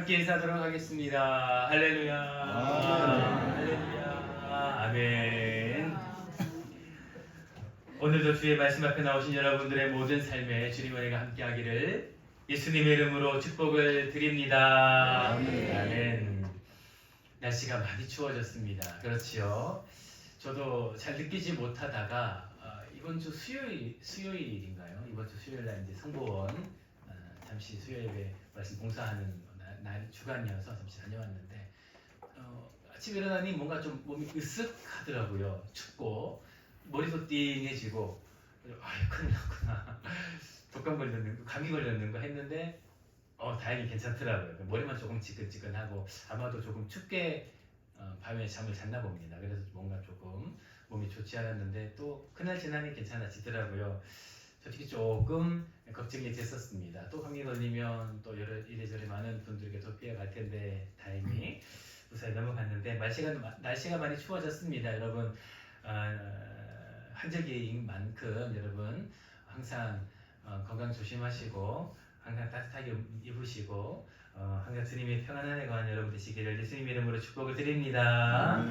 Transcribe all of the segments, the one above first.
함께 인사하도록 하겠습니다. 할렐루야. 할렐루야. 아멘. 오늘도 주의 말씀 앞에 나오신 여러분들의 모든 삶에 주님의 은혜가 함께하기를 예수님의 이름으로 축복을 드립니다. 아멘. 날씨가 많이 추워졌습니다. 그렇지요. 저도 잘 느끼지 못하다가 이번 주 수요일인가요? 이번 주 수요일 날 이제 성보원 잠시 수요일에 말씀 봉사하는 날 주간이어서 잠시 다녀왔는데 아침에 일어나니 뭔가 좀 몸이 으쓱하더라고요. 춥고 머리도 띵해지고 큰일 났구나. 독감 걸렸는 거, 감기 걸렸는 거 했는데 다행히 괜찮더라고요. 머리만 조금 지끈지끈하고 아마도 조금 춥게 밤에 잠을 잤나 봅니다. 그래서 뭔가 조금 몸이 좋지 않았는데 또 그날 지나니 괜찮아지더라고요. 솔직히 조금 걱정이 됐었습니다. 또 감기 걸리면 또 이래저래 많은 분들에게 또 피해갈 텐데 다행히 무사히 넘어갔는데 날씨가 많이 추워졌습니다. 여러분 한절기인 만큼 여러분 항상 건강 조심하시고 항상 따뜻하게 입으시고 항상 주님의 평안한 해관 여러분 되시기를 예수님 이름으로 축복을 드립니다.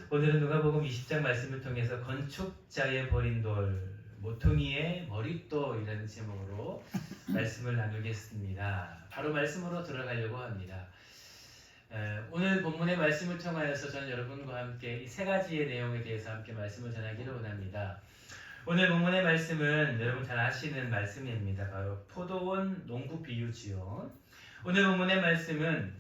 오늘은 누가복음 20장 말씀을 통해서 건축자의 버린 돌 모퉁이의 머릿돌이라는 제목으로 말씀을 나누겠습니다. 바로 말씀으로 들어가려고 합니다. 오늘 본문의 말씀을 통하여서 저는 여러분과 함께 이 세 가지의 내용에 대해서 함께 말씀을 전하기를 원합니다. 오늘 본문의 말씀은 여러분 잘 아시는 말씀입니다. 바로 포도원 농부 비유지요. 오늘 본문의 말씀은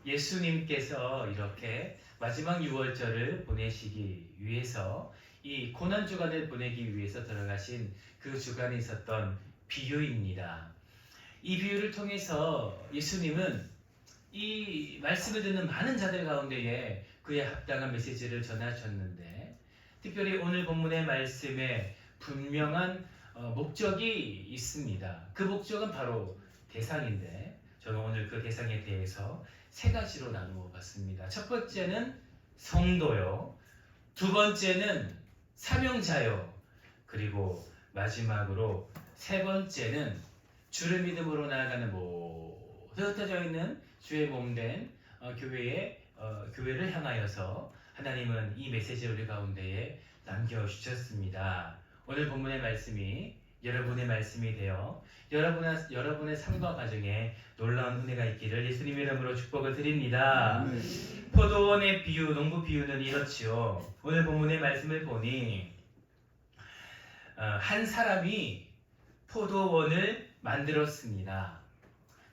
예수님께서 이렇게 마지막 유월절을 보내시기 위해서 이 고난주간을 보내기 위해서 들어가신 그 주간에 있었던 비유입니다. 이 비유를 통해서 예수님은 이 말씀을 듣는 많은 자들 가운데에 그의 합당한 메시지를 전하셨는데 특별히 오늘 본문의 말씀에 분명한 목적이 있습니다. 그 목적은 바로 대상인데 저는 오늘 그 대상에 대해서 세 가지로 나누어 봤습니다. 첫 번째는 성도요. 두 번째는 사명자요. 그리고 마지막으로 세 번째는 주를 믿음으로 나아가는 모두 흩어져 있는 주의 몸된 교회를 향하여서 하나님은 이 메시지를 우리 가운데에 남겨주셨습니다. 오늘 본문의 말씀이 여러분의 말씀이 되어 여러분의 삶과 가정에 놀라운 은혜가 있기를 예수님의 이름으로 축복을 드립니다. 포도원의 비유, 농부 비유는 이렇지요. 오늘 본문의 말씀을 보니 한 사람이 포도원을 만들었습니다.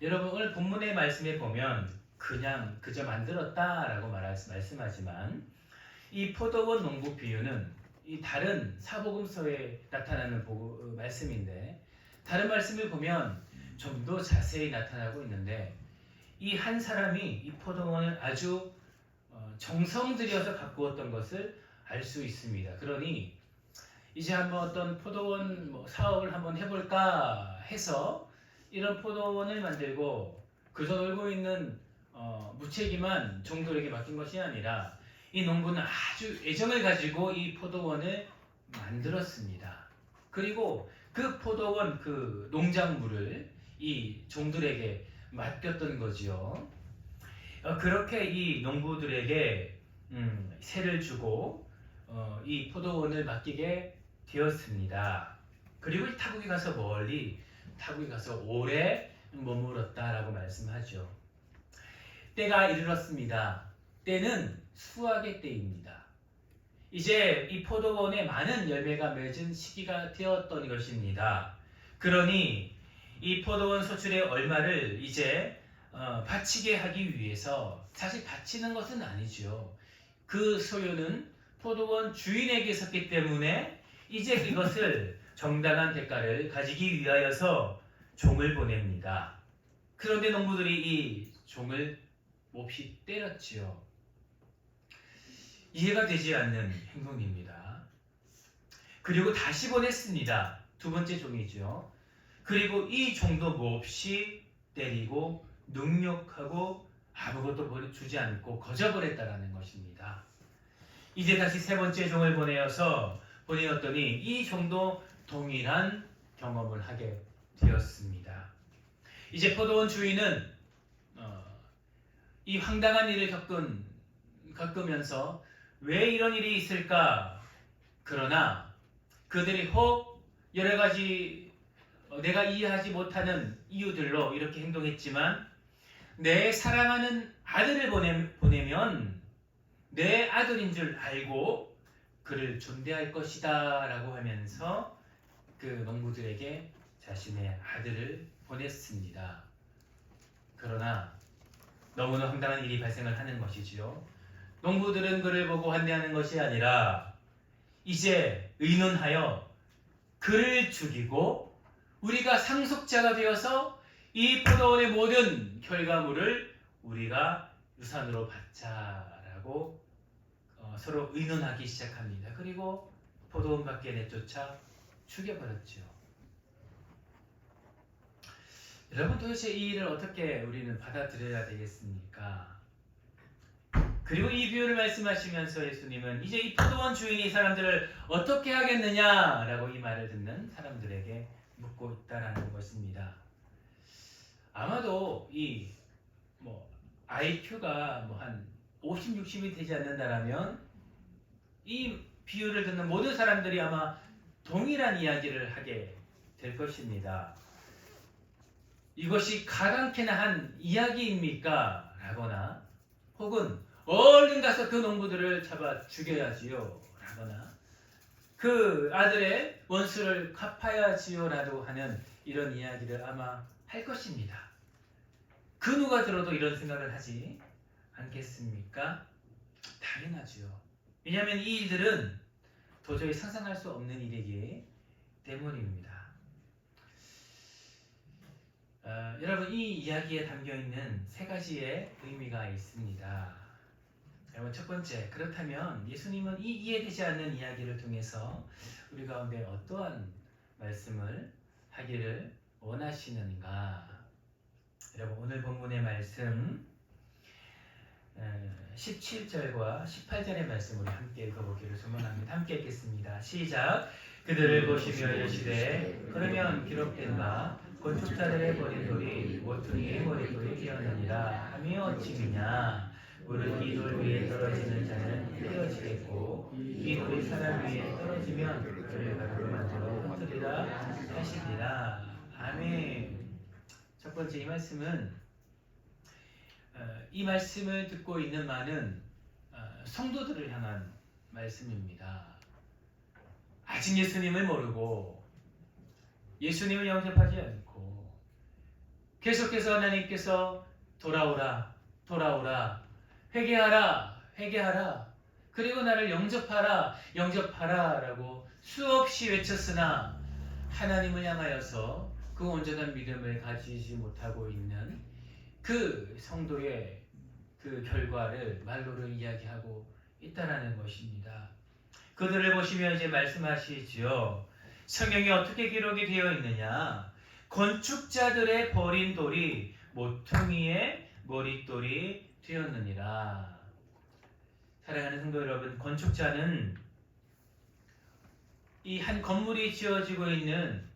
여러분 오늘 본문의 말씀에 보면 그저 만들었다라고 말씀하지만 이 포도원 농부 비유는 이 다른 사복음서에 나타나는 말씀인데 다른 말씀을 보면 좀 더 자세히 나타나고 있는데 이 한 사람이 이 포도원을 아주 정성 들여서 가꾸었던 것을 알 수 있습니다. 그러니 이제 한번 어떤 포도원 사업을 한번 해볼까 해서 이런 포도원을 만들고 그저 놀고 있는 무책임한 종들에게 맡긴 것이 아니라 이 농부는 아주 애정을 가지고 이 포도원을 만들었습니다. 그리고 그 포도원 그 농작물을 이 종들에게 맡겼던 거지요. 그렇게 이 농부들에게 세를 주고 이 포도원을 맡기게 되었습니다. 그리고 타국에 가서 타국에 가서 오래 머물렀다라고 말씀하죠. 때가 이르렀습니다. 때는 수확의 때입니다. 이제 이 포도원에 많은 열매가 맺은 시기가 되었던 것입니다. 그러니 이 포도원 소출의 얼마를 이제 바치게 하기 위해서 사실 바치는 것은 아니죠. 그 소유는 포도원 주인에게 있었기 때문에 이제 이것을 정당한 대가를 가지기 위하여서 종을 보냅니다. 그런데 농부들이 이 종을 몹시 때렸지요. 이해가 되지 않는 행동입니다. 그리고 다시 보냈습니다. 두 번째 종이죠. 그리고 이 종도 몹시 때리고 능욕하고 아무것도 주지 않고 거저버렸다라는 것입니다. 이제 다시 세 번째 종을 보내었더니 이 종도 동일한 경험을 하게 되었습니다. 이제 포도원 주인은 이 황당한 일을 겪으면서 왜 이런 일이 있을까? 그러나 그들이 혹 여러 가지 내가 이해하지 못하는 이유들로 이렇게 행동했지만 내 사랑하는 아들을 보내면 내 아들인 줄 알고 그를 존대할 것이다 라고 하면서 그 농부들에게 자신의 아들을 보냈습니다. 그러나 너무나 황당한 일이 발생을 하는 것이지요. 농부들은 그를 보고 환대하는 것이 아니라 이제 의논하여 그를 죽이고 우리가 상속자가 되어서 이 포도원의 모든 결과물을 우리가 유산으로 받자라고 서로 의논하기 시작합니다. 그리고 포도원 밖에 내쫓아 죽여버렸죠. 여러분, 도대체 이 일을 어떻게 우리는 받아들여야 되겠습니까? 그리고 이 비유를 말씀하시면서 예수님은 이제 이 포도원 주인이 사람들을 어떻게 하겠느냐라고 이 말을 듣는 사람들에게 묻고 있다라는 것입니다. 아마도 이 IQ가 한 50, 60이 되지 않는다라면 이 비유를 듣는 모든 사람들이 아마 동일한 이야기를 하게 될 것입니다. 이것이 가당케나 한 이야기입니까? 라거나 혹은 얼른 가서 그 농부들을 잡아 죽여야지요 라거나 그 아들의 원수를 갚아야지요 라고 하는 이런 이야기를 아마 할 것입니다. 그 누가 들어도 이런 생각을 하지 않겠습니까? 당연하지요. 왜냐하면 이 일들은 도저히 상상할 수 없는 일이기 때문입니다. 여러분, 이 이야기에 담겨있는 세 가지의 의미가 있습니다. 여러분, 첫 번째, 그렇다면 예수님은 이 이해되지 않는 이야기를 통해서 우리 가운데 어떠한 말씀을 하기를 원하시는가? 여러분, 오늘 본문의 말씀 17절과 18절의 말씀으로 함께 읽어보기를 소망합니다. 함께 읽겠습니다. 시작! 그들을 보시며 이르시되 그러면 기록된 바 건축자들의 버린 돌이 모퉁이의 머릿돌이 되었느니라 하며 어찌미냐. 무릇 이 돌 위에 떨어지는 자는 떼어지겠고 이 돌이 사람 위에 떨어지면 그를 가루로 만들어 흩으리라 하시니라. 아멘. 첫 번째, 이 말씀은 이 말씀을 듣고 있는 많은 성도들을 향한 말씀입니다. 아직 예수님을 모르고 예수님을 영접하지 않고 계속해서 하나님께서 돌아오라, 돌아오라, 회개하라, 회개하라, 그리고 나를 영접하라, 영접하라 라고 수없이 외쳤으나 하나님을 향하여서 그 온전한 믿음을 가지지 못하고 있는 그 성도의 그 결과를 말로를 이야기하고 있다라는 것입니다. 그들을 보시며 이제 말씀하시지요. 성경에 어떻게 기록이 되어 있느냐? 건축자들의 버린 돌이 모퉁이의 머릿돌이 되었느니라. 사랑하는 성도 여러분, 건축자는 이 한 건물이 지어지고 있는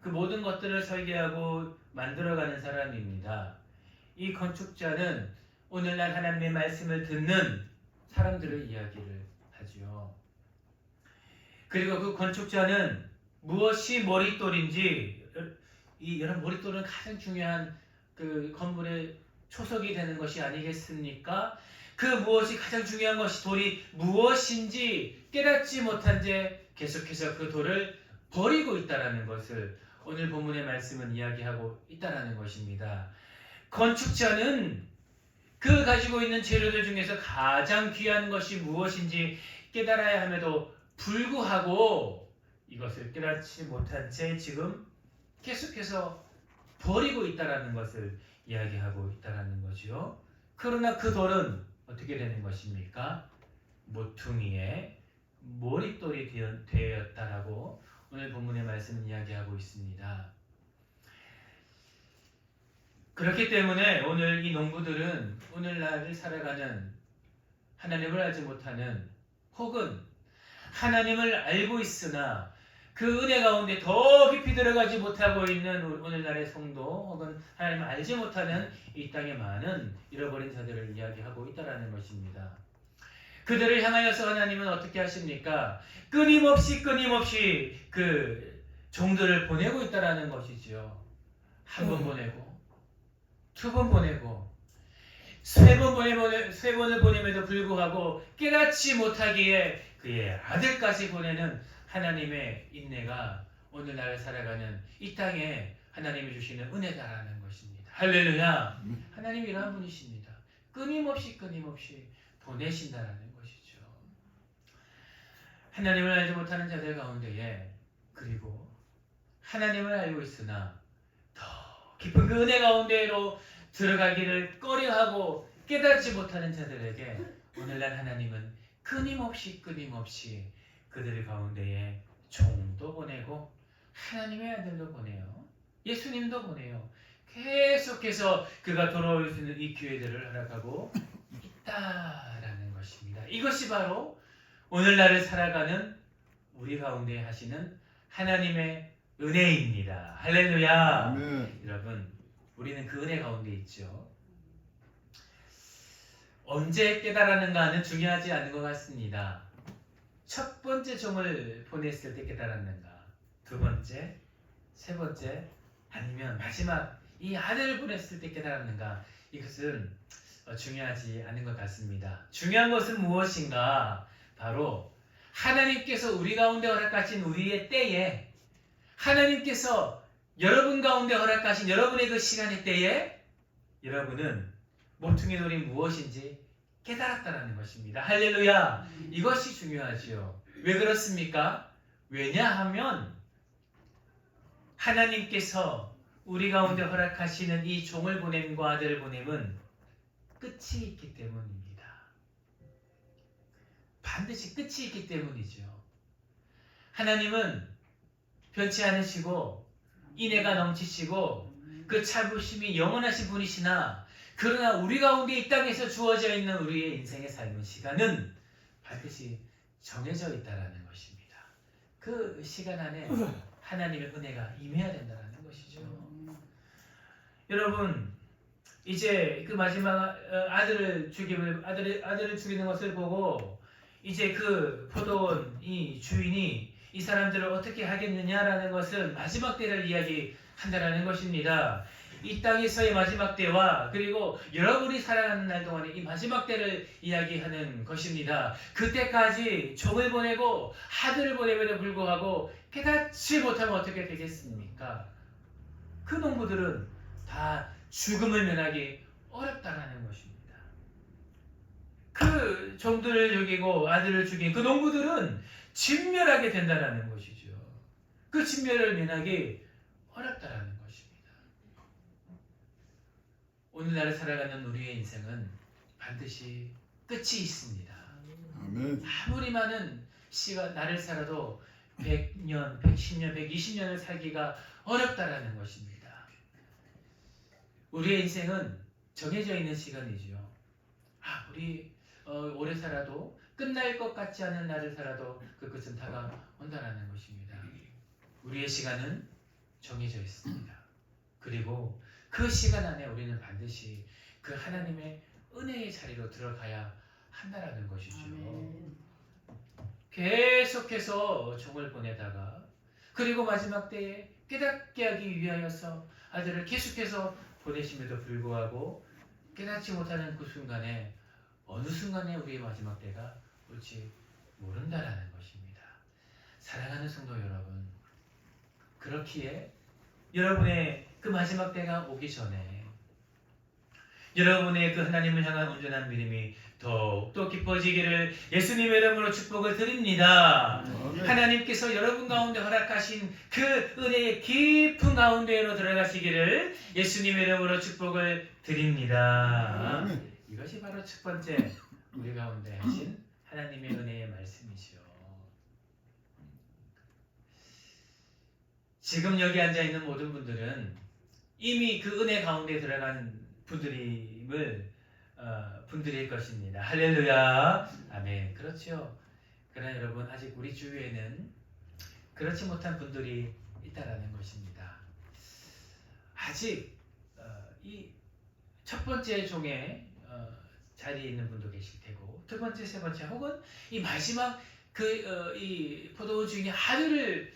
그 모든 것들을 설계하고 만들어가는 사람입니다. 이 건축자는 오늘날 하나님의 말씀을 듣는 사람들의 이야기를 하지요. 그리고 그 건축자는 무엇이 머릿돌인지, 여러분, 머릿돌은 가장 중요한 그 건물의 초석이 되는 것이 아니겠습니까? 그 무엇이 가장 중요한 것이 돌이 무엇인지 깨닫지 못한 채 계속해서 그 돌을 버리고 있다라는 것을 오늘 본문의 말씀은 이야기하고 있다라는 것입니다. 건축자는 그 가지고 있는 재료들 중에서 가장 귀한 것이 무엇인지 깨달아야 함에도 불구하고 이것을 깨닫지 못한 채 지금 계속해서 버리고 있다라는 것을 이야기하고 있다라는 거지요. 그러나 그 돌은 어떻게 되는 것입니까? 모퉁이의 머릿돌이 되었다라고 오늘 본문의 말씀은 이야기하고 있습니다. 그렇기 때문에 오늘 이 농부들은 오늘날을 살아가는 하나님을 알지 못하는 혹은 하나님을 알고 있으나 그 은혜 가운데 더 깊이 들어가지 못하고 있는 오늘날의 성도 혹은 하나님을 알지 못하는 이 땅의 많은 잃어버린 자들을 이야기하고 있다는 것입니다. 그들을 향하여서 하나님은 어떻게 하십니까? 끊임없이 그 종들을 보내고 있다는 것이죠. 한 번 보내고 두 번 보내고 세 번을 보냄에도 불구하고 깨닫지 못하기에 그의 아들까지 보내는 하나님의 인내가 오늘날 살아가는 이 땅에 하나님이 주시는 은혜다라는 것입니다. 할렐루야. 하나님이 이러한 분이십니다. 끊임없이 보내신다라는 것이죠. 하나님을 알지 못하는 자들 가운데에 그리고 하나님을 알고 있으나 더 깊은 그 은혜 가운데로 들어가기를 꺼려하고 깨닫지 못하는 자들에게 오늘날 하나님은 끊임없이 그들 가운데에 종도 보내고 하나님의 아들도 보내요. 예수님도 보내요. 계속해서 그가 돌아올 수 있는 이 기회들을 허락하고 있다라는 것입니다. 이것이 바로 오늘날을 살아가는 우리 가운데 하시는 하나님의 은혜입니다. 할렐루야. 아멘. 여러분, 우리는 그 은혜 가운데 있죠. 언제 깨달았는가는 중요하지 않은 것 같습니다. 첫 번째 종을 보냈을 때 깨달았는가, 두 번째, 세 번째, 아니면 마지막 이 아들을 보냈을 때 깨달았는가, 이것은 중요하지 않은 것 같습니다. 중요한 것은 무엇인가? 바로 하나님께서 우리 가운데 허락하신 우리의 때에, 하나님께서 여러분 가운데 허락하신 여러분의 그 시간의 때에 여러분은 모퉁이 돌이 무엇인지 깨달았다는 것입니다. 할렐루야. 이것이 중요하지요. 왜 그렇습니까? 왜냐하면 하나님께서 우리 가운데 허락하시는 이 종을 보냄과 아들을 보냄은 끝이 있기 때문입니다. 반드시 끝이 있기 때문이죠. 하나님은 변치 않으시고 인애가 넘치시고 그 참으심이 영원하신 분이시나, 그러나 우리 가운데 이 땅에서 주어져 있는 우리의 인생의 삶의 시간은 반드시 정해져 있다는 것입니다. 그 시간 안에 하나님의 은혜가 임해야 된다는 것이죠. 여러분, 이제 그 마지막 아들을 죽이는 것을 보고 이제 그 포도원 이 주인이 이 사람들을 어떻게 하겠느냐라는 것을 마지막 때를 이야기한다라는 것입니다. 이 땅에서의 마지막 때와 그리고 여러분이 살아가는 날 동안에 이 마지막 때를 이야기하는 것입니다. 그때까지 종을 보내고 아들을 보냄에도 불구하고 깨닫지 못하면 어떻게 되겠습니까? 그 농부들은 다 죽음을 면하기 어렵다라는 것입니다. 그 종들을 죽이고 아들을 죽인 그 농부들은 진멸하게 된다라는 것이죠. 그 진멸을 면하기 어렵다라는 것입니다. 오늘날 살아가는 우리의 인생은 반드시 끝이 있습니다. 아멘. 아무리 많은 시간 나를 살아도 100년, 110년, 120년을 살기가 어렵다라는 것입니다. 우리의 인생은 정해져 있는 시간이지요. 우리 오래 살아도 끝날 것 같지 않은 날을 살아도 그 끝은 다가온다라는 것입니다. 우리의 시간은 정해져 있습니다. 그리고 그 시간 안에 우리는 반드시 그 하나님의 은혜의 자리로 들어가야 한다라는 것이죠. 계속해서 종을 보내다가 그리고 마지막 때에 깨닫게 하기 위하여서 아들을 계속해서 보내심에도 불구하고 깨닫지 못하는 그 순간에 어느 순간에 우리의 마지막 때가 올지 모른다라는 것입니다. 사랑하는 성도 여러분, 그렇기에 여러분의 그 마지막 때가 오기 전에 여러분의 그 하나님을 향한 온전한 믿음이 더욱더 깊어지기를 예수님의 이름으로 축복을 드립니다. 하나님께서 여러분 가운데 허락하신 그 은혜의 깊은 가운데로 들어가시기를 예수님의 이름으로 축복을 드립니다. 이것이 바로 첫 번째 우리 가운데 하신 하나님의 은혜의 말씀이죠. 지금 여기 앉아있는 모든 분들은 이미 그 은혜 가운데 들어간 분들일 것입니다. 할렐루야. 아멘. 그렇죠. 그러나 여러분, 아직 우리 주위에는 그렇지 못한 분들이 있다라는 것입니다. 아직 이 첫 번째 종의 자리에 있는 분도 계실 테고, 두 번째, 세 번째, 혹은 이 마지막 이 포도원 주인이 하루를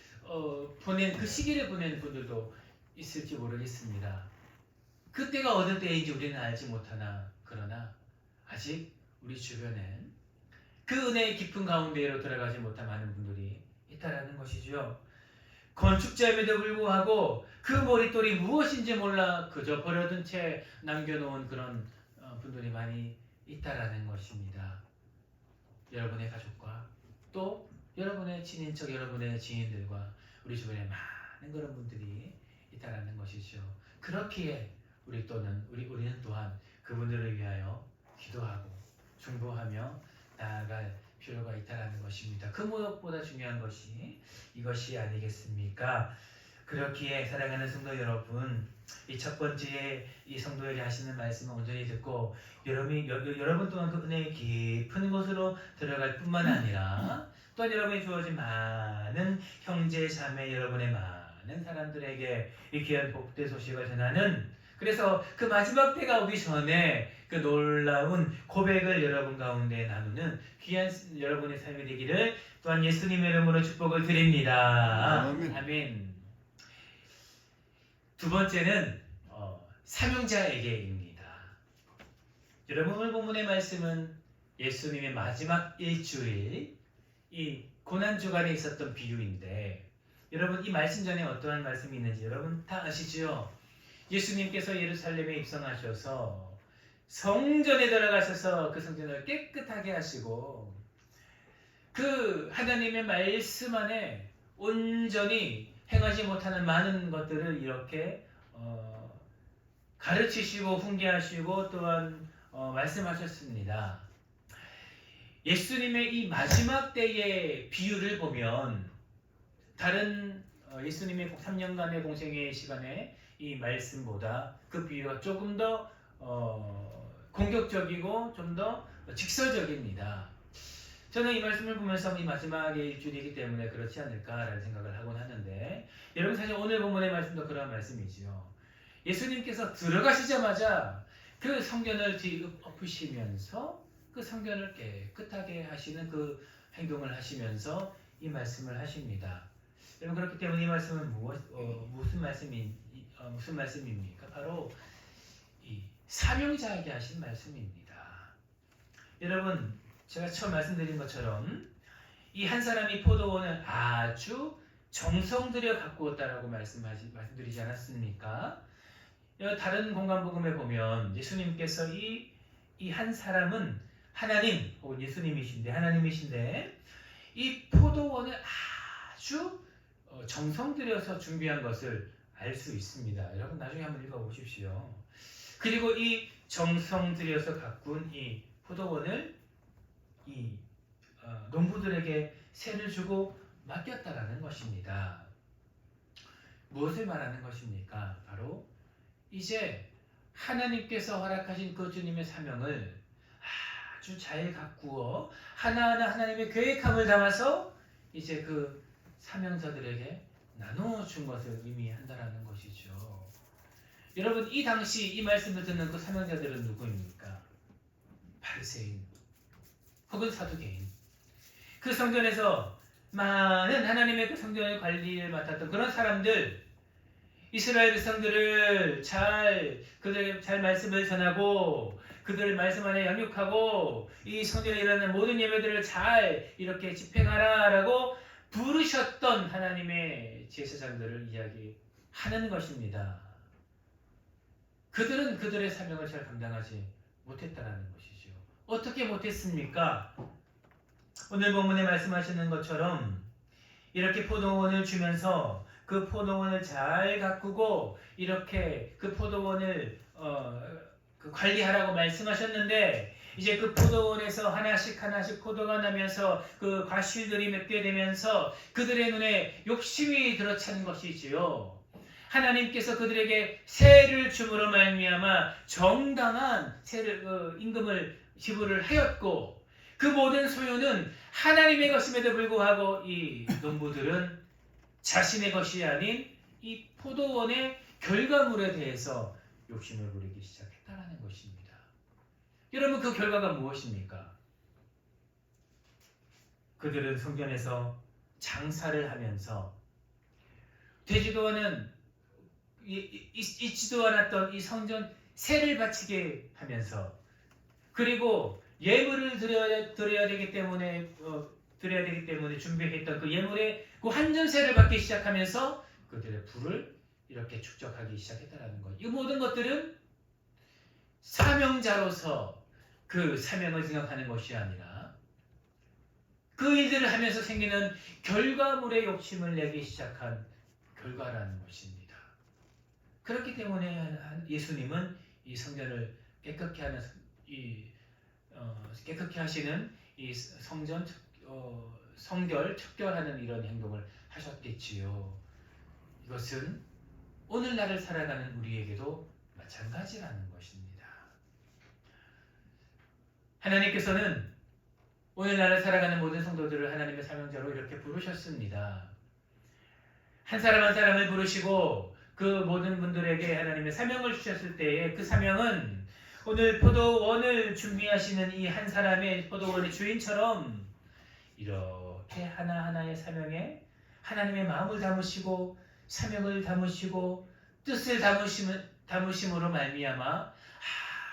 보낸 그 시기를 보낸 분들도 있을지 모르겠습니다. 그때가 어느 때인지 우리는 알지 못하나, 그러나 아직 우리 주변엔 그 은혜의 깊은 가운데로 들어가지 못한 많은 분들이 있다라는 것이죠. 건축자임에도 불구하고 그 머릿돌이 무엇인지 몰라 그저 버려둔 채 남겨놓은 그런 분들이 많이 있다라는 것입니다. 여러분의 가족과 또 여러분의 친인척, 여러분의 지인들과 우리 주변에 많은 그런 분들이 있다라는 것이죠. 그렇기에 우리는 또한 그분들을 위하여 기도하고 중보하며 나아갈 필요가 있다라는 것입니다. 그 무엇보다 중요한 것이 이것이 아니겠습니까? 그렇기에 사랑하는 성도 여러분, 이 첫 번째 이 성도에게 하시는 말씀을 온전히 듣고 여러분 또한 그 은혜의 깊은 곳으로 들어갈 뿐만 아니라 또한 여러분이 주어진 많은 형제 자매 여러분의 많은 사람들에게 이 귀한 복된 소식을 전하는, 그래서 그 마지막 때가 오기 전에 그 놀라운 고백을 여러분 가운데 나누는 귀한 여러분의 삶이 되기를 또한 예수님의 이름으로 축복을 드립니다. 아멘. 두 번째는 사명자에게입니다. 여러분 오늘 본문의 말씀은 예수님의 마지막 일주일 이 고난주간에 있었던 비유인데, 여러분 이 말씀 전에 어떠한 말씀이 있는지 여러분 다 아시죠? 예수님께서 예루살렘에 입성하셔서 성전에 들어가셔서 그 성전을 깨끗하게 하시고 그 하나님의 말씀 안에 온전히 행하지 못하는 많은 것들을 이렇게 가르치시고 훈계하시고 또한 말씀하셨습니다. 예수님의 이 마지막 때의 비유를 보면 다른 예수님의 3년간의 공생의 시간에 이 말씀보다 그 비유가 조금 더 공격적이고 좀 더 직설적입니다. 저는 이 말씀을 보면서 이 마지막의 일주일이기 때문에 그렇지 않을까라는 생각을 하곤 하는데, 여러분 사실 오늘 본문의 말씀도 그런 말씀이지요. 예수님께서 들어가시자마자 그 성전을 뒤엎으시면서 그 성전을 깨끗하게 하시는 그 행동을 하시면서 이 말씀을 하십니다. 여러분 그렇기 때문에 이 말씀은 무슨 말씀입니까? 바로 이 사명자에게 하신 말씀입니다. 여러분 제가 처음 말씀드린 것처럼 이 한 사람이 포도원을 아주 정성 들여 가꾸었다라고 말씀드리지 않았습니까? 다른 공간복음에 보면 예수님께서 이 한 사람은 하나님 혹은 하나님이신데 이 포도원을 아주 정성 들여서 준비한 것을 알 수 있습니다. 여러분 나중에 한번 읽어보십시오. 그리고 이 정성 들여서 가꾼 이 포도원을 이 농부들에게 세를 주고 맡겼다라는 것입니다. 무엇을 말하는 것입니까? 바로 이제 하나님께서 허락하신 그 주님의 사명을 아주 잘 가꾸어 하나하나 하나님의 계획함을 담아서 이제 그 사명자들에게 나눠준 것을 의미한다라는 것이죠. 여러분 이 당시 이 말씀을 듣는 그 사명자들은 누구입니까? 바리새인 혹은 사두개인, 그 성전에서 많은 하나님의 그 성전의 관리를 맡았던 그런 사람들, 이스라엘 백성들을 그들 잘 말씀을 전하고 그들 말씀 안에 양육하고 이 성전에 일어나는 모든 예배들을 잘 이렇게 집행하라라고 부르셨던 하나님의 제사장들을 이야기하는 것입니다. 그들은 그들의 사명을 잘 감당하지 못했다는 것이죠. 어떻게 못했습니까? 오늘 본문에 말씀하시는 것처럼 이렇게 포도원을 주면서 그 포도원을 잘 가꾸고 이렇게 그 포도원을 관리하라고 말씀하셨는데, 이제 그 포도원에서 하나씩 포도가 나면서 그 과실들이 맺게 되면서 그들의 눈에 욕심이 들어차는 것이지요. 하나님께서 그들에게 세를 줌으로 말미암아 정당한 임금을 지불을 하였고, 그 모든 소유는 하나님의 것임에도 불구하고 이 농부들은 자신의 것이 아닌 이 포도원의 결과물에 대해서 욕심을 부리기 시작했다는 것입니다. 여러분, 그 결과가 무엇입니까? 그들은 성전에서 장사를 하면서 되지도 않은 있지도 않았던 이 성전 세를 바치게 하면서, 그리고 예물을 드려야 되기 때문에 준비했던 그 예물의 그 환전세를 받기 시작하면서 그들의 부를 이렇게 축적하기 시작했다는 것. 이 모든 것들은 사명자로서 그 사명을 생각하는 것이 아니라 그 일들을 하면서 생기는 결과물에 욕심을 내기 시작한 결과라는 것입니다. 그렇기 때문에 예수님은 이 성전을 깨끗게 하는 깨끗게 하시는 이 성전 성결 척결하는 이런 행동을 하셨겠지요. 이것은 오늘날을 살아가는 우리에게도 마찬가지라는 것입니다. 하나님께서는 오늘날을 살아가는 모든 성도들을 하나님의 사명자로 이렇게 부르셨습니다. 한 사람 한 사람을 부르시고 그 모든 분들에게 하나님의 사명을 주셨을 때에 그 사명은 오늘 포도원을 준비하시는 이 한 사람의 포도원의 주인처럼 이렇게 하나하나의 사명에 하나님의 마음을 담으시고 사명을 담으시고 뜻을 담으심으로 말미암아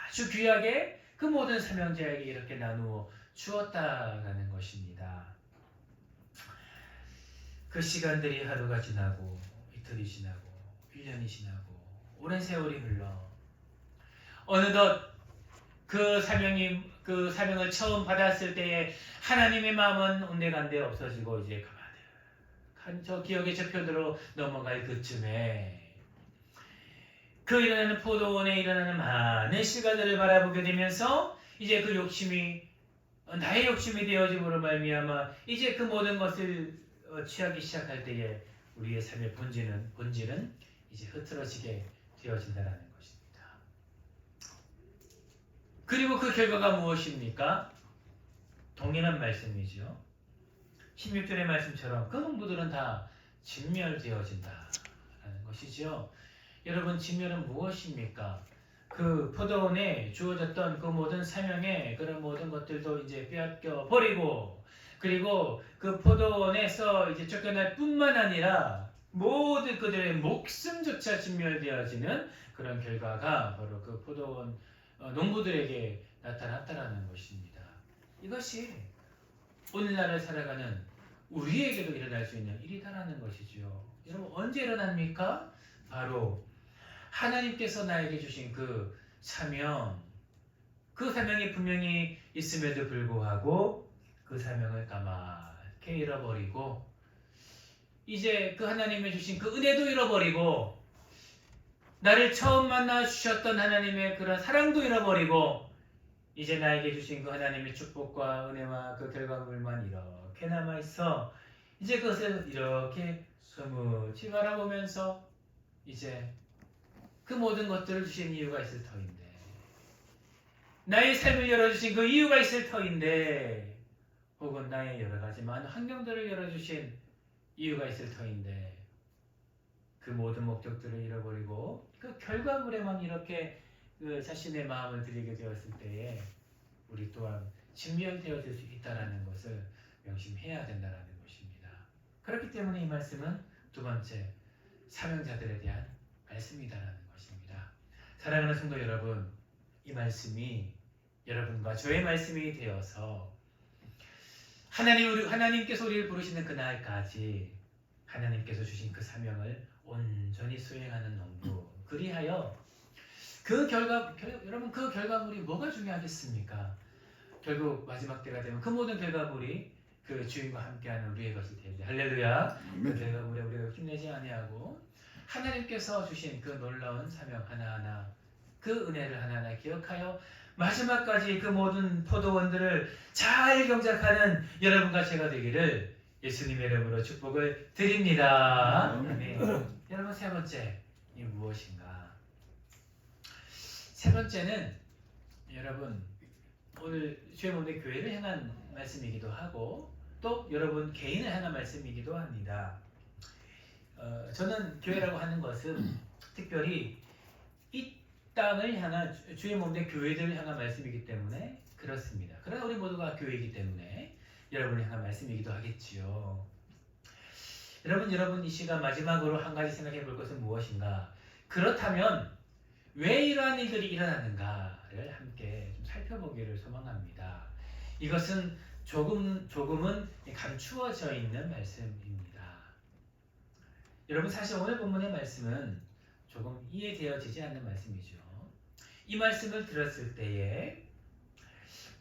아주 귀하게 그 모든 사명자에게 이렇게 나누어 주었다라는 것입니다. 그 시간들이 하루가 지나고 이틀이 지나고 1년이 지나고 오랜 세월이 흘러 어느덧 그 사명을 처음 받았을 때에 하나님의 마음은 온데간데 없어지고 이제 가만히 저 기억의 저편으로 넘어갈 그쯤에 그 일어나는 포도원에 일어나는 많은 시간들을 바라보게 되면서 이제 그 욕심이 나의 욕심이 되어짐으로 말미암아 이제 그 모든 것을 취하기 시작할 때에 우리의 삶의 본질은 이제 흐트러지게 되어진다는 것입니다. 그리고 그 결과가 무엇입니까? 동일한 말씀이죠. 16절의 말씀처럼 그 농부들은 다 진멸되어진다라는 것이죠. 여러분, 진멸은 무엇입니까? 그 포도원에 주어졌던 그 모든 사명의 그런 모든 것들도 이제 빼앗겨 버리고, 그리고 그 포도원에서 이제 쫓겨날 뿐만 아니라 모든 그들의 목숨조차 진멸되어지는 그런 결과가 바로 그 포도원 농부들에게 나타났다라는 것입니다. 이것이 오늘날을 살아가는 우리에게도 일어날 수 있는 일이다라는 것이죠. 여러분, 언제 일어납니까? 바로 하나님께서 나에게 주신 그 사명, 그 사명이 분명히 있음에도 불구하고 그 사명을 까맣게 잃어버리고 이제 그 하나님이 주신 그 은혜도 잃어버리고 나를 처음 만나 주셨던 하나님의 그런 사랑도 잃어버리고 이제 나에게 주신 그 하나님의 축복과 은혜와 그 결과물만 이렇게 남아있어 이제 그것을 이렇게 스무치 바라보면서 이제 그 모든 것들을 주신 이유가 있을 터인데, 나의 삶을 열어주신 그 이유가 있을 터인데, 혹은 나의 여러 가지 많은 환경들을 열어주신 이유가 있을 터인데, 그 모든 목적들을 잃어버리고 그 결과물에만 이렇게 그 자신의 마음을 들이게 되었을 때에 우리 또한 진멸되어질 수 있다는 것을 명심해야 된다는 것입니다. 그렇기 때문에 이 말씀은 두 번째, 사명자들에 대한 말씀이다라는 것입니다. 사랑하는 성도 여러분, 이 말씀이 여러분과 저의 말씀이 되어서 하나님께서 우리를 부르시는 그날까지 하나님께서 주신 그 사명을 온전히 수행하는 농부, 그리하여 여러분, 그 결과물이 뭐가 중요하겠습니까? 결국 마지막 때가 되면 그 모든 결과물이 그 주인과 함께하는 우리의 것이 되는데, 할렐루야. 그 결과물에 우리가 힘내지 아니하고 하나님께서 주신 그 놀라운 사명 하나하나, 그 은혜를 하나하나 기억하여 마지막까지 그 모든 포도원들을 잘 경작하는 여러분과 제가 되기를 예수님의 이름으로 축복을 드립니다. 아멘. 여러분, 세 번째 이 무엇인가? 세 번째는 여러분, 오늘 주의 몸의 교회를 향한 말씀이기도 하고 또 여러분 개인을 향한 말씀이기도 합니다. 저는 교회라고 하는 것은 특별히 이 땅을 향한 주의 몸된 교회들을 향한 말씀이기 때문에 그렇습니다. 그러나 우리 모두가 교회이기 때문에 여러분을 향한 말씀이기도 하겠지요. 여러분 이 시간 마지막으로 한 가지 생각해 볼 것은 무엇인가? 그렇다면 왜 이러한 일들이 일어나는가를 함께 좀 살펴보기를 소망합니다. 이것은 조금은 감추어져 있는 말씀입니다. 여러분 사실 오늘 본문의 말씀은 조금 이해되어지지 않는 말씀이죠. 이 말씀을 들었을 때에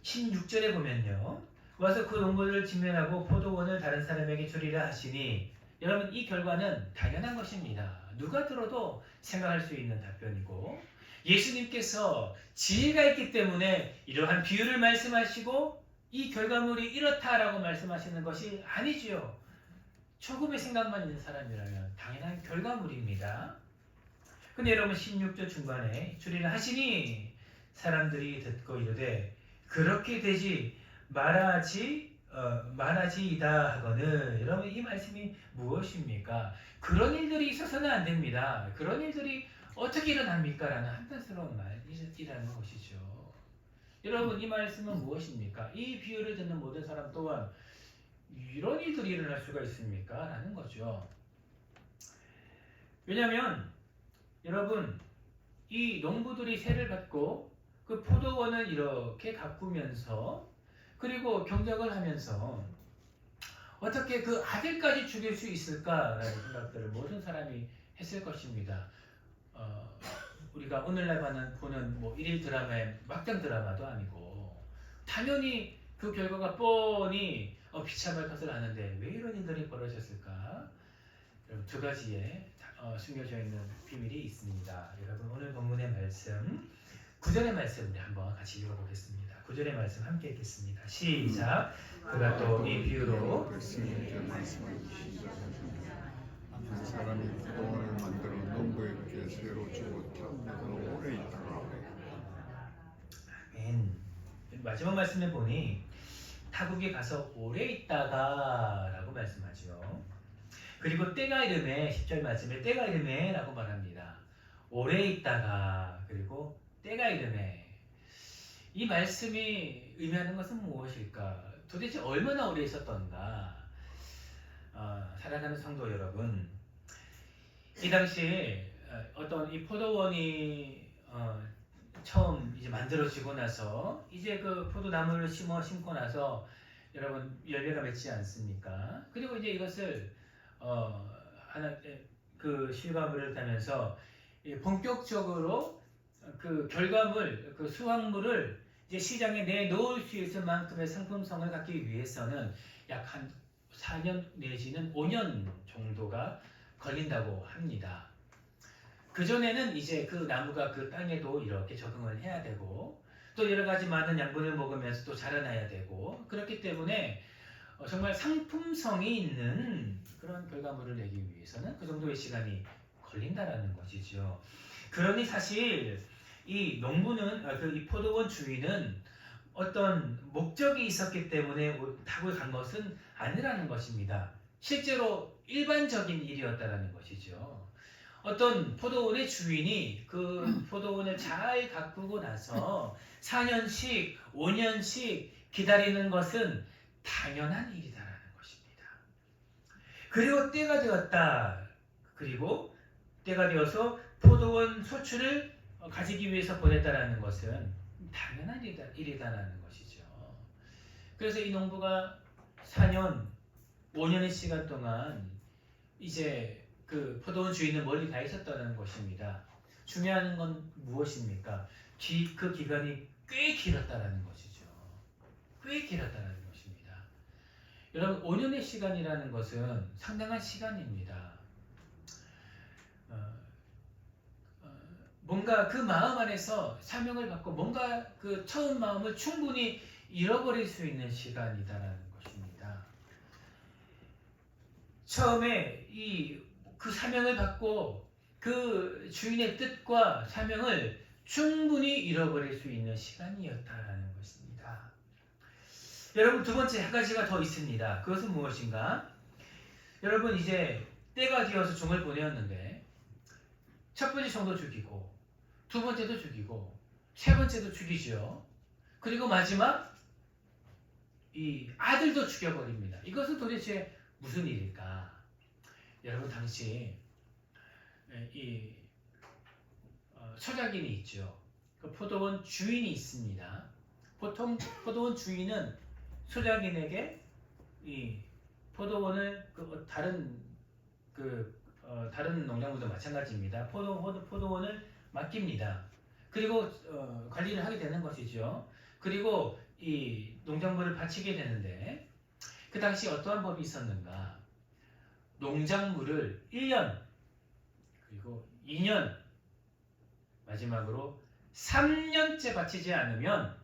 16절에 보면요. 와서 그 농부를 진멸하고 포도원을 다른 사람에게 주리라 하시니 여러분 이 결과는 당연한 것입니다. 누가 들어도 생각할 수 있는 답변이고 예수님께서 지혜가 있기 때문에 이러한 비유를 말씀하시고 이 결과물이 이렇다라고 말씀하시는 것이 아니지요. 조금의 생각만 있는 사람이라면 당연한 결과물입니다. 근데 여러분 16절 중반에 주리라 하시니 사람들이 듣고 이르되 그렇게 되지 말하지이다 하거늘. 여러분 이 말씀이 무엇입니까? 그런 일들이 있어서는 안 됩니다. 그런 일들이 어떻게 일어납니까? 라는 한탄스러운 말이라는 것이죠. 여러분 이 말씀은 무엇입니까? 이 비유를 듣는 모든 사람 또한 이런 일들이 일어날 수가 있습니까? 라는 거죠. 왜냐하면 여러분 이 농부들이 세를 받고 그 포도원을 이렇게 가꾸면서 그리고 경작을 하면서 어떻게 그 아들까지 죽일 수 있을까라는 생각들을 모든 사람이 했을 것입니다. 우리가 오늘날 보는 뭐 1일 드라마의 막장 드라마도 아니고 당연히 그 결과가 뻔히 비참할 것을 아는데 왜 이런 일들이 벌어졌을까? 여러분 두 가지의 숨겨져 있는 비밀이 있습니다. 여러분 오늘 본문의 말씀 9절의 말씀 우리 한번 같이 읽어보겠습니다. 9절의 말씀 함께 읽겠습니다. 시작. 그가 또 이 비유로 한 사람이 포도원을 만들어 농부에게 새로 주고 타국에서 오래 있다가 아멘. 마지막 말씀에 보니 타국에 가서 오래 있다가 라고 말씀하죠. 그리고 때가 이르매 10절 말씀에 때가 이르매 라고 말합니다. 오래 있다가 그리고 때가 이르매. 이 말씀이 의미하는 것은 무엇일까? 도대체 얼마나 오래 있었던가? 사랑하는 성도 여러분, 이 당시에 어떤 이 포도원이 처음 이제 만들어지고 나서 이제 그 포도나무를 심고 나서 여러분 열매가 맺지 않습니까? 그리고 이제 이것을 하나 그 실과물을 타면서 본격적으로 그 결과물, 그 수확물을 이제 시장에 내놓을 수 있을 만큼의 상품성을 갖기 위해서는 약 한 4년 내지는 5년 정도가 걸린다고 합니다. 그전에는 이제 그 나무가 그 땅에도 이렇게 적응을 해야 되고 또 여러 가지 많은 양분을 먹으면서 또 자라나야 되고 그렇기 때문에 정말 상품성이 있는 그런 결과물을 내기 위해서는 그 정도의 시간이 걸린다라는 것이죠. 그러니 사실 이 농부는 이 포도원 주인은 어떤 목적이 있었기 때문에 타국에 간 것은 아니라는 것입니다. 실제로 일반적인 일이었다라는 것이죠. 어떤 포도원의 주인이 그 포도원을 잘 가꾸고 나서 4년씩 5년씩 기다리는 것은 당연한 일이다라는 것입니다. 그리고 때가 되었다. 그리고 때가 되어서 포도원 소출을 가지기 위해서 보냈다라는 것은 당연한 일이다라는 것이죠. 그래서 이 농부가 4년, 5년의 시간 동안 이제 그 포도원 주인은 멀리 가 있었다는 것입니다. 중요한 건 무엇입니까? 그 기간이 꽤 길었다라는 것이죠. 꽤 길었다라는 것입니다. 여러분 5년의 시간이라는 것은 상당한 시간입니다. 뭔가 그 마음 안에서 사명을 받고 뭔가 그 처음 마음을 충분히 잃어버릴 수 있는 시간이다라는 것입니다. 처음에 그 사명을 받고 그 주인의 뜻과 사명을 충분히 잃어버릴 수 있는 시간이었다라는 것입니다. 여러분 두 번째 한 가지가 더 있습니다. 그것은 무엇인가? 여러분 이제 때가 되어서 종을 보내었는데 첫 번째 종도 죽이고 두 번째도 죽이고 세 번째도 죽이죠. 그리고 마지막 이 아들도 죽여버립니다. 이것은 도대체 무슨 일일까? 여러분 당시 이 소작인이 있죠. 그 포도원 주인이 있습니다. 보통 포도원 주인은 소작인에게 이 포도원을 다른 농작물도 마찬가지입니다. 포도원을 맡깁니다. 그리고 관리를 하게 되는 것이죠. 그리고 이 농작물을 바치게 되는데 그 당시 어떠한 법이 있었는가? 농작물을 1년 그리고 2년 마지막으로 3년째 바치지 않으면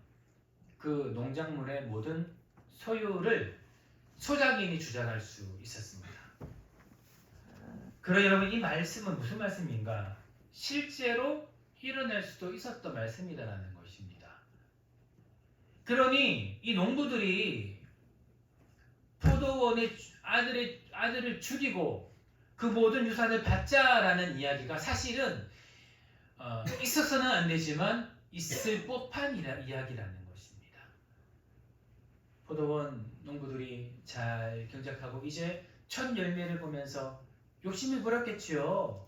그 농작물의 모든 소유를 소작인이 주장할 수 있었습니다. 그럼 여러분 이 말씀은 무슨 말씀인가? 실제로 일어날 수도 있었던 말씀이라는 것입니다. 그러니 이 농부들이 포도원의 아들을 죽이고 그 모든 유산을 받자라는 이야기가 사실은 있어서는 안 되지만 있을 법한 이야기라는 것입니다. 포도원 농부들이 잘 경작하고 이제 첫 열매를 보면서 욕심이 부렸겠지요.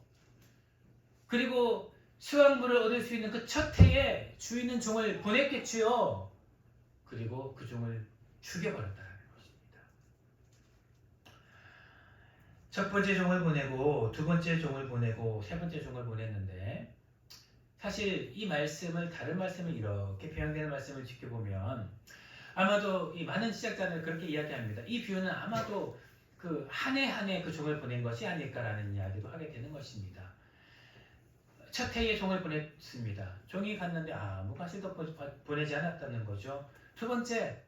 그리고 수확물을 얻을 수 있는 그 첫 해에 주인은 종을 보냈겠지요. 그리고 그 종을 죽여버렸다는 것입니다. 첫 번째 종을 보내고 두 번째 종을 보내고 세 번째 종을 보냈는데 사실 이 말씀을 다른 말씀을 이렇게 표현되는 말씀을 지켜보면 아마도 이 많은 지적자는 그렇게 이야기합니다. 이 비유는 아마도 그 한 해 한 해 그 종을 보낸 것이 아닐까라는 이야기도 하게 되는 것입니다. 첫 해에 종을 보냈습니다. 종이 갔는데 아무 가시도 보내지 않았다는 거죠. 두 번째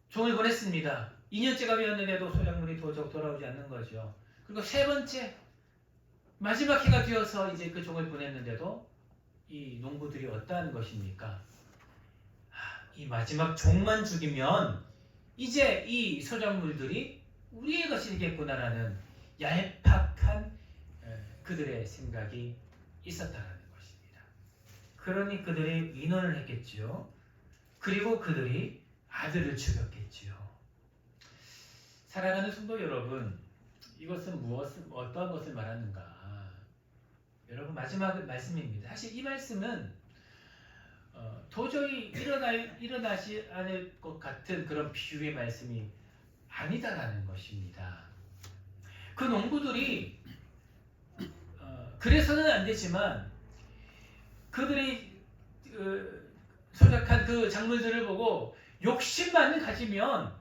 종을 보냈습니다. 2년째가 되었는데도 소작물이 도저히 돌아오지 않는 거죠. 그리고 세 번째 마지막 해가 되어서 이제 그 종을 보냈는데도 이 농부들이 어떠한 것입니까? 이 마지막 종만 죽이면 이제 이 소작물들이 우리의 것이 되겠구나라는 얄팍한 그들의 생각이 있었다는 것입니다. 그러니 그들이 의논을 했겠지요. 그리고 그들이 아들을 죽였겠지요. 사랑하는 성도 여러분, 이것은 어떠한 것을 말하는가? 여러분 마지막 말씀입니다. 사실 이 말씀은 도저히 일어나지 않을 것 같은 그런 비유의 말씀이 아니다라는 것입니다. 그 농부들이 그래서는 안 되지만 그들이 소작한 그 작물들을 보고 욕심만 가지면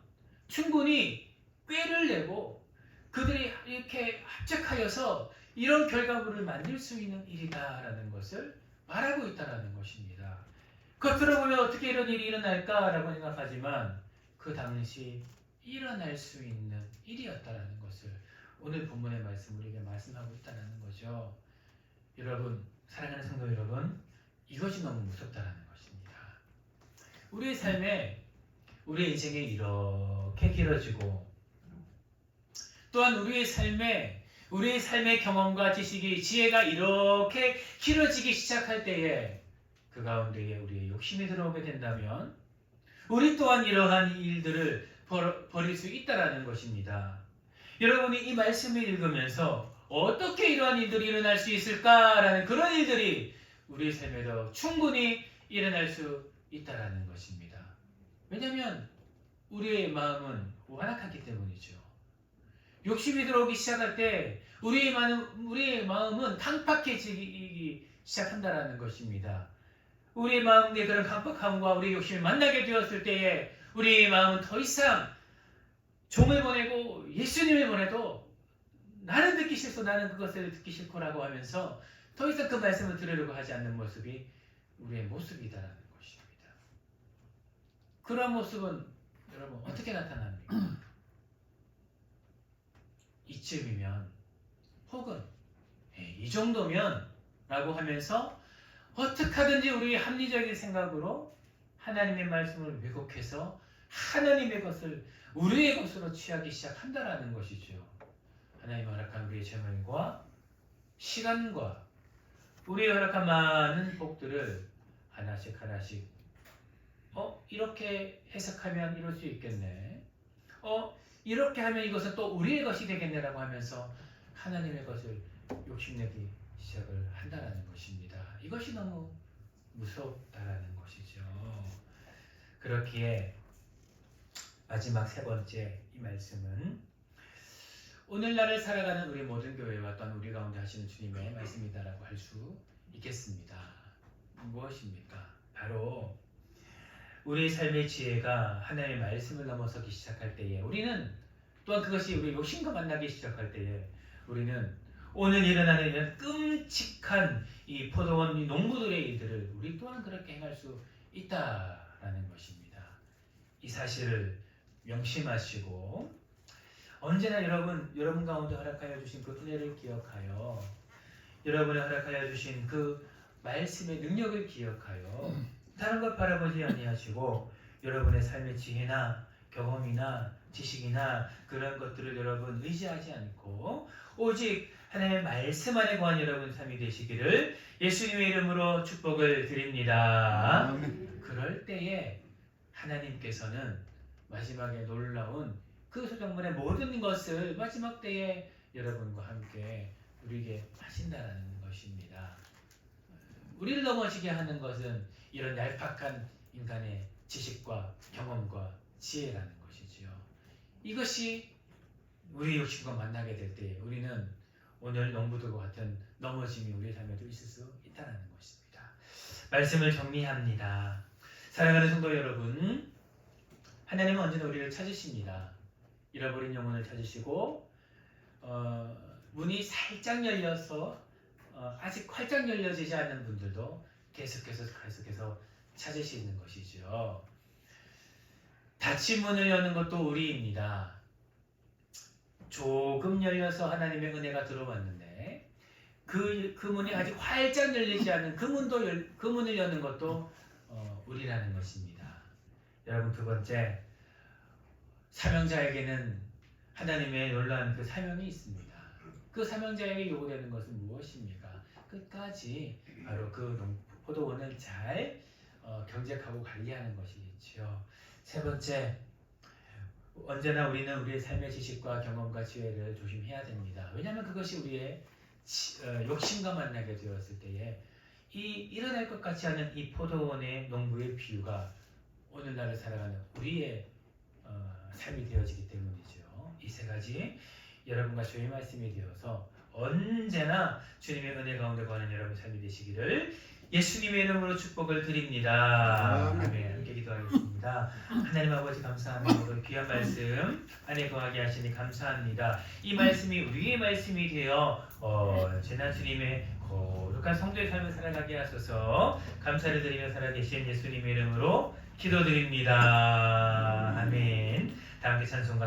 충분히 꾀를 내고 그들이 이렇게 합작하여서 이런 결과물을 만들 수 있는 일이다라는 것을 말하고 있다라는 것입니다. 겉으로 보면 어떻게 이런 일이 일어날까라고 생각하지만 그 당시 일어날 수 있는 일이었다라는 것을 오늘 본문의 말씀 우리에게 말씀하고 있다는 거죠. 여러분, 사랑하는 성도 여러분, 이것이 너무 무섭다라는 것입니다. 우리의 삶에, 우리의 인생이 이렇게 길어지고 또한 우리의 삶의 경험과 지식이 지혜가 이렇게 길어지기 시작할 때에 그 가운데에 우리의 욕심이 들어오게 된다면 우리 또한 이러한 일들을 벌일 수 있다라는 것입니다. 여러분이 이 말씀을 읽으면서 어떻게 이러한 일들이 일어날 수 있을까라는 그런 일들이 우리의 삶에도 충분히 일어날 수 있다라는 것입니다. 왜냐하면 우리의 마음은 완악하기 때문이죠. 욕심이 들어오기 시작할 때 우리의 마음은 강팍해지기 시작한다라는 것입니다. 우리의 마음의 그런 강팍함과 우리의 욕심이 만나게 되었을 때에 우리의 마음은 더 이상 종을 보내고 예수님을 보내도 나는 듣기 싫고 나는 그것을 듣기 싫고라고 하면서 더 이상 그 말씀을 들으려고 하지 않는 모습이 우리의 모습이다라는 것입니다. 그런 모습은 여러분 어떻게 나타납니까? 이쯤이면 혹은 이 정도면 라고 하면서 어떻게 하든지 우리의 합리적인 생각으로 하나님의 말씀을 왜곡해서 하나님의 것을 우리의 것으로 취하기 시작한다라는 것이죠. 하나님 허락한 우리의 재물과 시간과 우리의 허락한 많은 복들을 하나씩 이렇게 해석하면 이럴 수 있겠네. 이렇게 하면 이것은 또 우리의 것이 되겠네라고 하면서 하나님의 것을 욕심내기 시작을 한다라는 것입니다. 이것이 너무 무섭다라는 것이죠. 그렇기에 마지막 세 번째 이 말씀은 오늘날을 살아가는 우리 모든 교회와 또한 우리 가운데 하시는 주님의 말씀이다라고 할 수 있겠습니다. 무엇입니까? 바로 우리의 삶의 지혜가 하나님의 말씀을 넘어서기 시작할 때에 우리는 또한 그것이 우리 욕심과 만나기 시작할 때에 우리는 오늘 일어나는 이런 끔찍한 이 포도원 이 농부들의 일들을 우리 또한 그렇게 행할 수 있다라는 것입니다. 이 사실을 명심하시고 언제나 여러분 가운데 허락하여 주신 그 은혜를 기억하여 여러분의 허락하여 주신 그 말씀의 능력을 기억하여 다른 것 바라보지 아니하시고 여러분의 삶의 지혜나 경험이나 지식이나 그런 것들을 여러분 의지하지 않고 오직 하나님의 말씀 안에 거한 여러분 삶이 되시기를 예수님의 이름으로 축복을 드립니다. 그럴 때에 하나님께서는 마지막에 놀라운 그 소정문의 모든 것을 마지막 때에 여러분과 함께 우리에게 하신다는 것입니다. 우리를 넘어지게 하는 것은 이런 얄팍한 인간의 지식과 경험과 지혜라는 것이지요. 이것이 우리 욕심과 만나게 될 때 우리는 오늘 농부들과 같은 넘어짐이 우리의 삶에도 있을 수 있다는 것입니다. 말씀을 정리합니다. 사랑하는 성도 여러분, 하나님은 언제나 우리를 찾으십니다. 잃어버린 영혼을 찾으시고 문이 살짝 열려서 아직 활짝 열려지지 않는 분들도 계속해서 찾으시는 것이죠. 닫힌 문을 여는 것도 우리입니다. 조금 열려서 하나님의 은혜가 들어왔는데 그 문이 아직 활짝 열리지 않는 그 문을 여는 것도 우리라는 것입니다. 여러분, 두 번째, 사명자에게는 하나님의 놀라운 그 사명이 있습니다. 그 사명자에게 요구되는 것은 무엇입니까? 끝까지 바로 그 포도원을 잘 경작하고 관리하는 것이죠. 세 번째, 언제나 우리는 우리의 삶의 지식과 경험과 지혜를 조심해야 됩니다. 왜냐하면 그것이 우리의 욕심과 만나게 되었을 때에 일어날 것 같지 않은 이 포도원의 농부의 비유가 오늘날을 살아가는 우리의 삶이 되어지기 때문이죠. 이 세 가지 여러분과 주의 말씀이 되어서 언제나 주님의 은혜 가운데 거하는 여러분 삶이 되시기를 예수님의 이름으로 축복을 드립니다. 아멘. 함께 기도하겠습니다. 하나님 아버지 감사합니다. 오늘 귀한 말씀 안에 거하게 하시니 감사합니다. 이 말씀이 우리의 말씀이 되어 제나 주님의 거룩한 성도의 삶을 살아가게 하소서. 감사를 드리며 살아계신 예수님의 이름으로 기도드립니다. 아멘. 다 함께 찬송가